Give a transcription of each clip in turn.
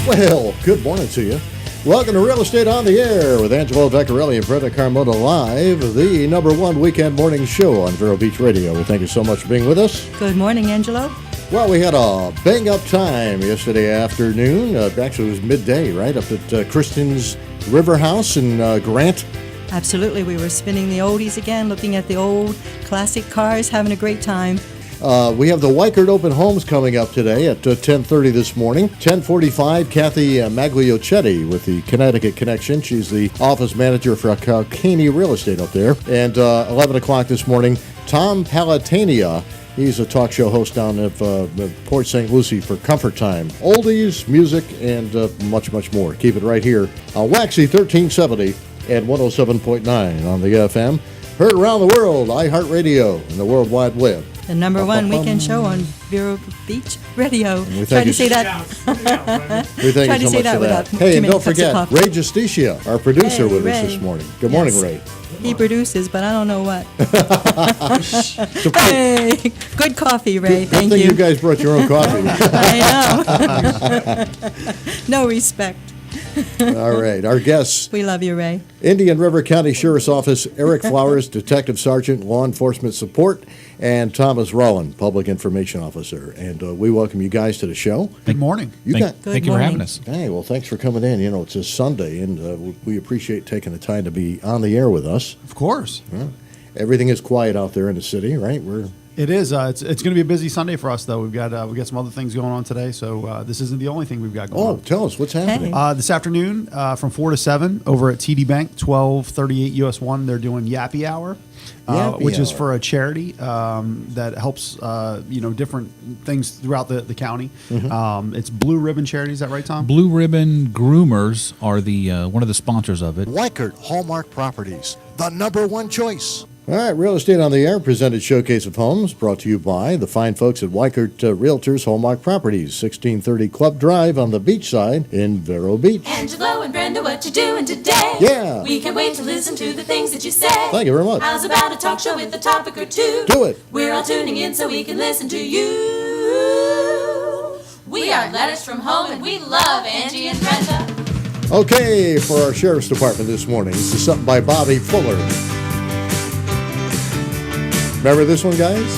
Well, good morning to you. Welcome to Real Estate on the Air with Angelo&Brenda live, the number one weekend morning show on Vero Beach Radio. Well, thank you so much for being with us. Good morning, Angelo. Well, we had a bang-up time yesterday afternoon. Actually, it was midday, right, up at Kristen's River House in Grant. Absolutely. We were spinning the oldies again, looking at the old classic cars, having a great time. We have the Weichert Open Homes coming up today at 10:30 this morning. 10:45, Kathy Magliochetti with the Connecticut Connection. She's the office manager for Calcaney Real Estate up there. And 11 o'clock this morning, Tom Palatania. He's a talk show host down at Port St. Lucie for Comfort Time. Oldies, music, and much, much more. Keep it right here. WAXE 1370 and 107.9 on the FM. Heard around the world, iHeartRadio, and the World Wide Web. The number one weekend show on Vero Beach Radio. Try to say that. We thank you so much for that. Hey, and don't forget, Ray Justicia, our producer, with us this morning. Good morning, Ray. He produces, but I don't know what. Hey, good coffee, Ray. Thank you. Good thing you guys brought your own coffee. I know. No respect. All right, our guests. We love you, Ray. Indian River County Sheriff's Office, Eric Flowers, Detective Sergeant, Law Enforcement Support, and Thomas Rowland, Public Information Officer. And we welcome you guys to the show. Good morning. Thank you for having us. Hey, well, thanks for coming in. You know, it's a Sunday, and we appreciate taking the time to be on the air with us. Of course. Everything is quiet out there in the city, right? It is. It's going to be a busy Sunday for us, though. We've got some other things going on today, so this isn't the only thing we've got going on. Oh, tell us what's happening. This afternoon, from 4 to 7, over at TD Bank, 1238 US 1, they're doing Yappy Hour, which is for a charity that helps different things throughout the county. Mm-hmm. It's Blue Ribbon Charity. Is that right, Tom? Blue Ribbon Groomers are the one of the sponsors of it. Weichert Hallmark Properties, the number one choice. All right, Real Estate on the Air, presented Showcase of Homes, brought to you by the fine folks at Weichert Realtors Hallmark Properties, 1630 Club Drive on the beachside in Vero Beach. Angelo and Brenda, what you doing today? Yeah. We can't wait to listen to the things that you say. Thank you very much. How's about a talk show with a topic or two? Do it. We're all tuning in so we can listen to you. We are Letters from Home, and we love Angie and Brenda. Okay, for our Sheriff's Department this morning, this is something by Bobby Fuller. Remember this one, guys?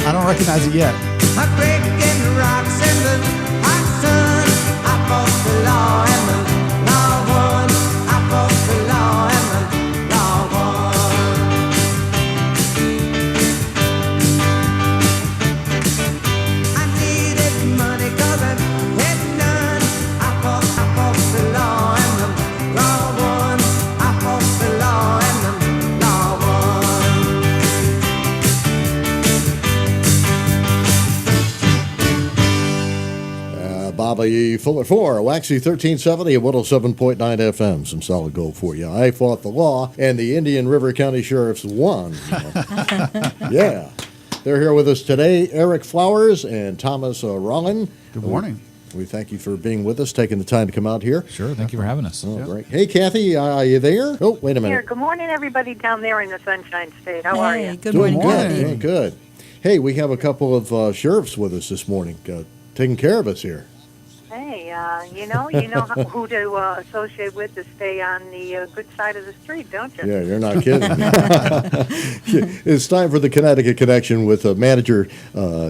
I don't recognize it yet. I'm breaking rocks in the hot sun. I fought the law and the law won. I fought the law and the law won. I needed money 'cause I had none. I fought the law and the law won. I fought the law and the law won. Bobby Fuller 4, WAXE 1370 at 107.9 FM. Some solid gold for you. I fought the law, and the Indian River County Sheriffs won. Yeah. They're here with us today, Eric Flowers and Thomas Rowland. Good morning. We thank you for being with us, taking the time to come out here. Sure, thank you for having us. Oh, great. Hey, Kathy, are you there? Oh, wait a minute. Here. Good morning, everybody down there in the Sunshine State. How are you? Good morning, Kathy. Kathy. Good. Hey, we have a couple of sheriffs with us this morning, taking care of us here. Hey, you know who to associate with to stay on the good side of the street, don't you? Yeah, you're not kidding. It's time for the Connecticut Connection with Manager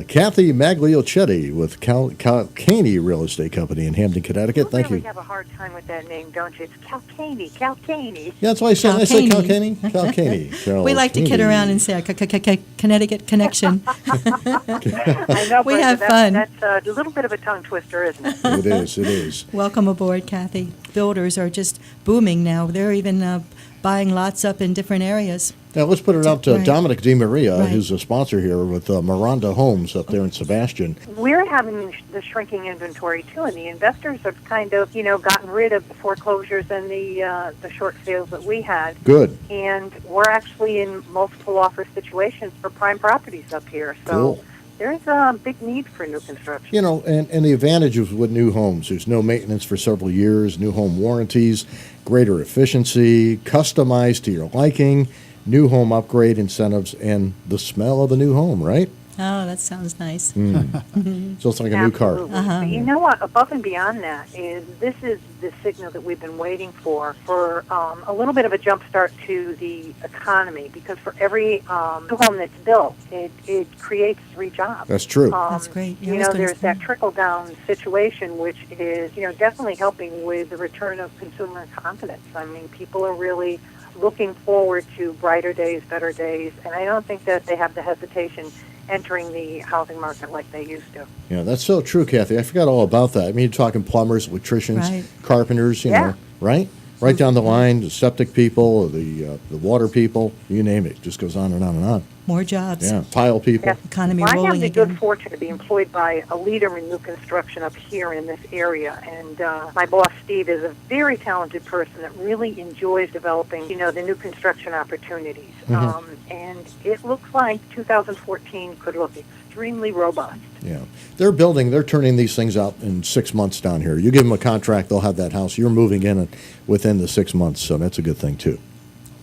Kathy Magliochetti with Calcaney Real Estate Company in Hampton, Connecticut. Thank you. You have a hard time with that name, don't you? It's Calcaney. Yeah, that's why I said Calcaney. Calcaney. We like to kid around and say Connecticut Connection. I know, we have fun. That's a little bit of a tongue twister, isn't it? It is. Welcome aboard, Kathy. Builders are just booming now. They're even buying lots up in different areas. Now, let's put it out to Right. Dominic DiMaria, Right. who's a sponsor here with Miranda Homes up there in Sebastian. We're having the shrinking inventory, too, and the investors have kind of, gotten rid of the foreclosures and the short sales that we had. Good. And we're actually in multiple offer situations for prime properties up here. So Cool. there's a big need for new construction. You know, and the advantages with new homes, there's no maintenance for several years, new home warranties, greater efficiency, customized to your liking, new home upgrade incentives, and the smell of a new home, right? Oh, that sounds nice. So it's like a new car. Absolutely. But you know what? Above and beyond that this is the signal that we've been waiting for a little bit of a jump start to the economy, because for every new home that's built, it creates 3 jobs. That's true. That's great. You know, there's that trickle-down situation, which is, definitely helping with the return of consumer confidence. I mean, people are really looking forward to brighter days, better days, and I don't think that they have the hesitation entering the housing market like they used to. Yeah, that's so true, Kathy. I forgot all about that. I mean, you're talking plumbers, electricians, Right. carpenters, you know, right? Right down the line, the septic people, the water people, you name it. Just goes on and on and on. More jobs. Yeah, tile people. Yes. Economy Well, I rolling have the again. good fortune to be employed by a leader in new construction up here in this area, and my boss, Steve, is a very talented person that really enjoys developing, the new construction opportunities. And it looks like 2014 could look extremely robust. Yeah. They're turning these things out in 6 months down here. You give them a contract, they'll have that house. You're moving in within the 6 months, so that's a good thing, too.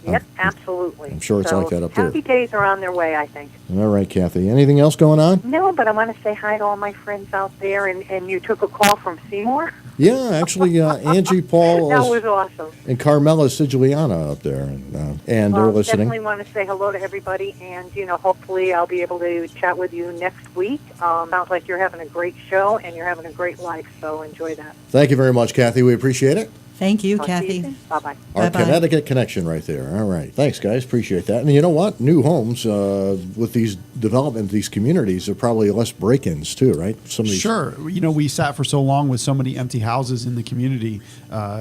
Yep, absolutely. I'm sure it's like that up there. Happy days are on their way, I think. All right, Kathy. Anything else going on? No, but I want to say hi to all my friends out there, and you took a call from Seymour? Yeah, actually, Angie, Paul, That was awesome. and Carmela Sigiliana up there, and they're listening. Definitely want to say hello to everybody, and hopefully I'll be able to chat with you next week. Sounds like you're having a great show and you're having a great life, so enjoy that. Thank you very much, Kathy. We appreciate it. Thank you, Talk to you Kathy. soon. Bye-bye. Our Bye-bye. Connecticut connection right there. All right. Thanks, guys. Appreciate that. And you know what? New homes with these development, these communities, are probably less break-ins too, right? Some of these. Sure. We sat for so long with so many empty houses in the community.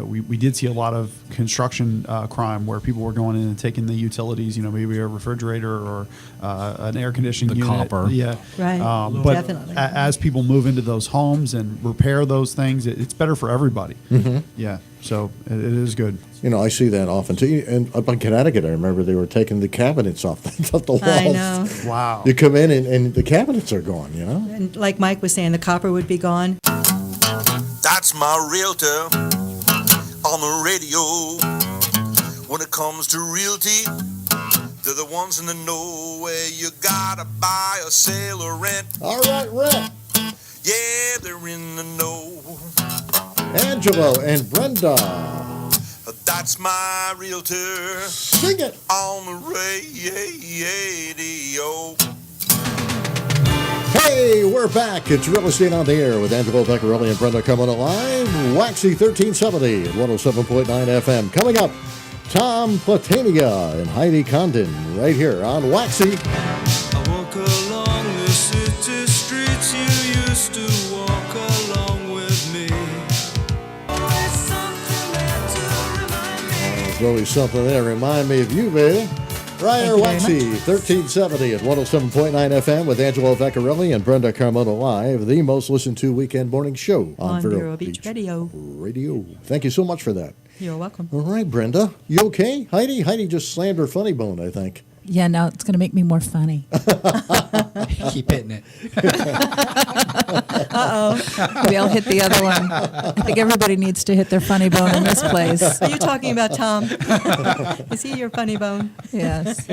We did see a lot of construction crime where people were going in and taking the utilities, maybe a refrigerator or an air conditioning The unit. copper. Yeah. Right. But Definitely. as people move into those homes and repair those things, it's better for everybody. Yeah. So it is good. I see that often too. And up in Connecticut, I remember they were taking the cabinets off the walls. I know. Wow. You come in and the cabinets are gone, And like Mike was saying, the copper would be gone. That's my realtor on the radio. When it comes to realty, they're the ones in the know where you gotta buy or sell or rent. All right, Rick. Yeah, they're in the know. Angelo and Brenda. That's my realtor Sing it. on the radio. Hey, we're back. It's Real Estate on the Air with Angelo Beccarelli and Brenda coming alive. WAXE 1370 at 107.9 FM. Coming up, Tom Platania and Heidi Condon right here on WAXE. I walk along the city streets you used to walk along with me. Always something there to remind me. There's always something there. Remind me of you, baby. Right here, Thank you WAXE 1370 at 107.9 FM with Angelo Beccarelli and Brenda Carmona Live, the most listened to weekend morning show On Vero Beach Radio. Radio. Thank you so much for that. You're welcome. All right, Brenda. You okay? Heidi just slammed her funny bone, I think. Yeah, no, it's going to make me more funny. Keep hitting it. Maybe I'll hit the other one. I think everybody needs to hit their funny bone in this place. Are you talking about Tom? Is he your funny bone? Yes.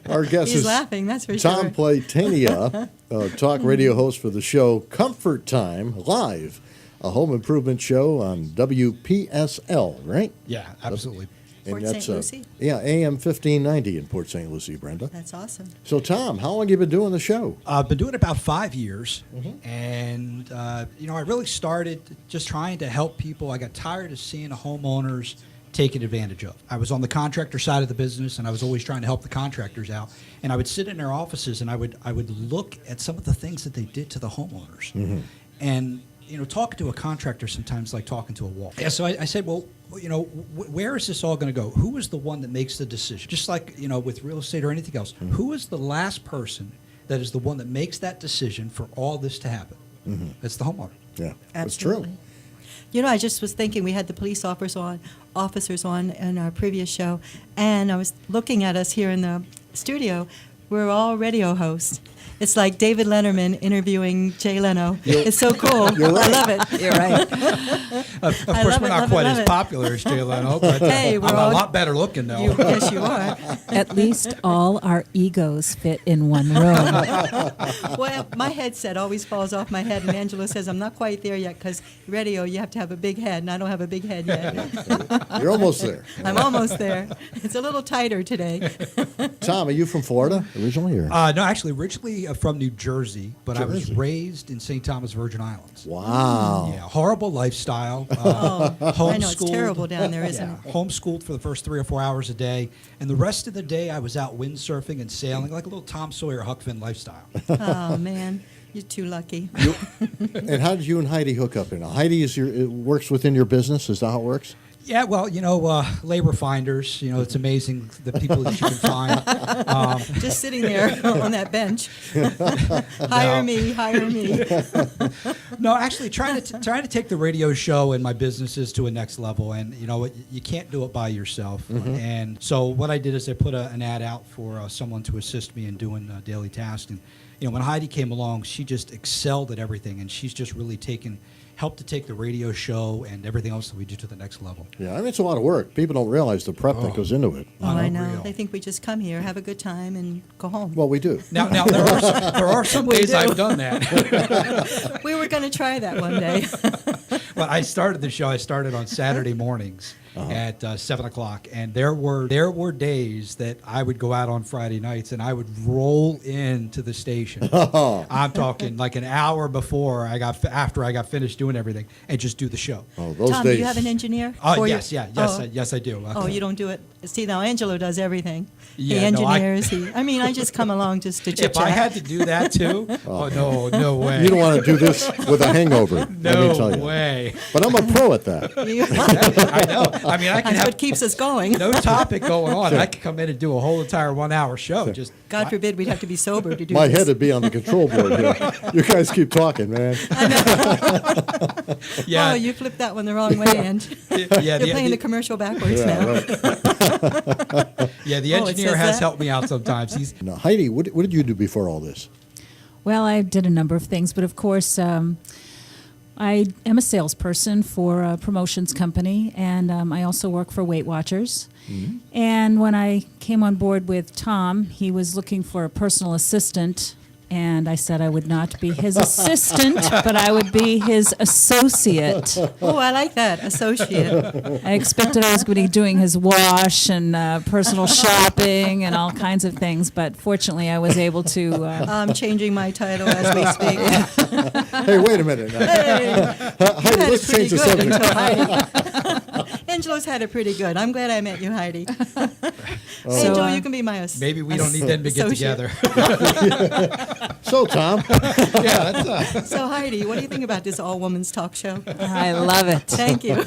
Our guest He's is laughing, that's for Tom sure. Platania, talk radio host for the show Comfort Time Live, a home improvement show on WPSL, right? Yeah, absolutely. Port And that's, St. Lucie? Yeah, AM 1590 in Port St. Lucie, Brenda. That's awesome. So, Tom, how long have you been doing the show? I've been doing it about 5 years, and I really started just trying to help people. I got tired of seeing homeowners taken advantage of. I was on the contractor side of the business, and I was always trying to help the contractors out. And I would sit in their offices, and I would look at some of the things that they did to the homeowners, and talking to a contractor sometimes like talking to a wall. Yeah, so I said, well, where is this all going to go? Who is the one that makes the decision? Just like, with real estate or anything else, who is the last person that is the one that makes that decision for all this to happen? It's the homeowner. Yeah, that's Absolutely. true. I just was thinking we had the police officers on in our previous show, and I was looking at us here in the studio. We're all radio hosts. It's like David Letterman interviewing Jay Leno. It's so cool. You're right. I love it. You're right. Of I course, love we're it, not love quite it, as love it. popular as Jay Leno, but Hey, we're I'm all- a lot better looking, though. Yes, you are. At least all our egos fit in one room. Well, my headset always falls off my head, and Angelo says I'm not quite there yet because radio, you have to have a big head, and I don't have a big head yet. You're almost there. I'm almost there. It's a little tighter today. Tom, are you from Florida originally? Or? No, actually, originally from New Jersey, but I was Jersey. raised in St. Thomas, Virgin Islands. Wow. Yeah, horrible lifestyle. Oh, I know it's Homeschooled. terrible down there, isn't Yeah, it? homeschooled for the first 3 or 4 hours a day, and the rest of the day I was out windsurfing and sailing, like a little Tom Sawyer Huck Finn lifestyle. Oh man, you're too lucky. And how did you and Heidi hook up? Heidi it works within your business. Is that how it works? Yeah, well, labor finders. It's amazing the people that you can find. Just sitting there on that bench. Hire me. No, actually, trying to take the radio show and my businesses to a next level, and you can't do it by yourself. And so what I did is I put an ad out for someone to assist me in doing daily tasks. And when Heidi came along, she just excelled at everything, and she's just really helped to take the radio show and everything else that we do to the next level. Yeah, I mean, it's a lot of work. People don't realize the prep that goes into it. Oh, I know. Unreal. They think we just come here, have a good time, and go home. Well, we do. Now there are some We days do. I've done that. We were going to try that one day. Well, I started the show. I started on Saturday mornings at 7 o'clock, and there were days that I would go out on Friday nights and I would roll into the station. I'm talking like an hour before after I got finished doing everything, and just do the show. Oh, those Tom, days. do you have an engineer? Oh for yes, you? yes, I do. Oh, you don't do it. See, now Angelo does everything. He Yeah, no, I- engineers. I just come along just to chit If I chat. had to do that too, no way. You don't want to do this with a hangover. Let me tell No you. way. But I'm a pro at that. I know. I mean, I can That's have what keeps us going. no topic going on. I could come in and do a whole entire 1 hour show. Just God forbid we'd have to be sober to do My this. head would be on the control board here. You guys keep talking, man. yeah. Oh, you flipped that one the wrong way, and yeah, you're playing the commercial backwards Yeah, now. right. yeah, the Oh, it engineer says has that? helped me out sometimes. He's Now, Heidi, what did you do before all this? Well, I did a number of things, but of course, I am a salesperson for a promotions company, and I also work for Weight Watchers. And when I came on board with Tom, he was looking for a personal assistant, and I said I would not be his assistant, but I would be his associate. Oh, I like that, associate. I expected I was going to be doing his wash and personal shopping and all kinds of things, but fortunately I was able to. I'm changing my title as we speak. Hey, wait a minute. Hey, Heidi, had let's it pretty change the good subject. until Heidi. Angelo's had it pretty good. I'm glad I met you, Heidi. Angelo, you can be my maybe we don't need them to get associate. together. So, Tom, yeah, that's So, Heidi, what do you think about this all-women's talk show? I love it. Thank you.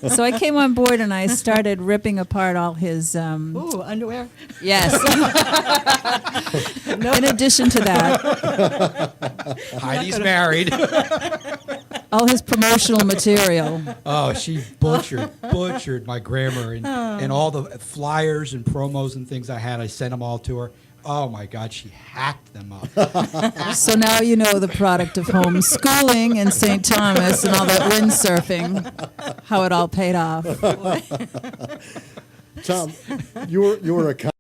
So I came on board and I started ripping apart all his. Ooh, underwear. Yes. In addition to that, Heidi's married. all his promotional material. Oh, she butchered my grammar and all the flyers and promos and things I had. I sent them all to her. Oh my God, she hacked them up. So now you know the product of homeschooling in St. Thomas and all that windsurfing, how it all paid off. Tom, you were a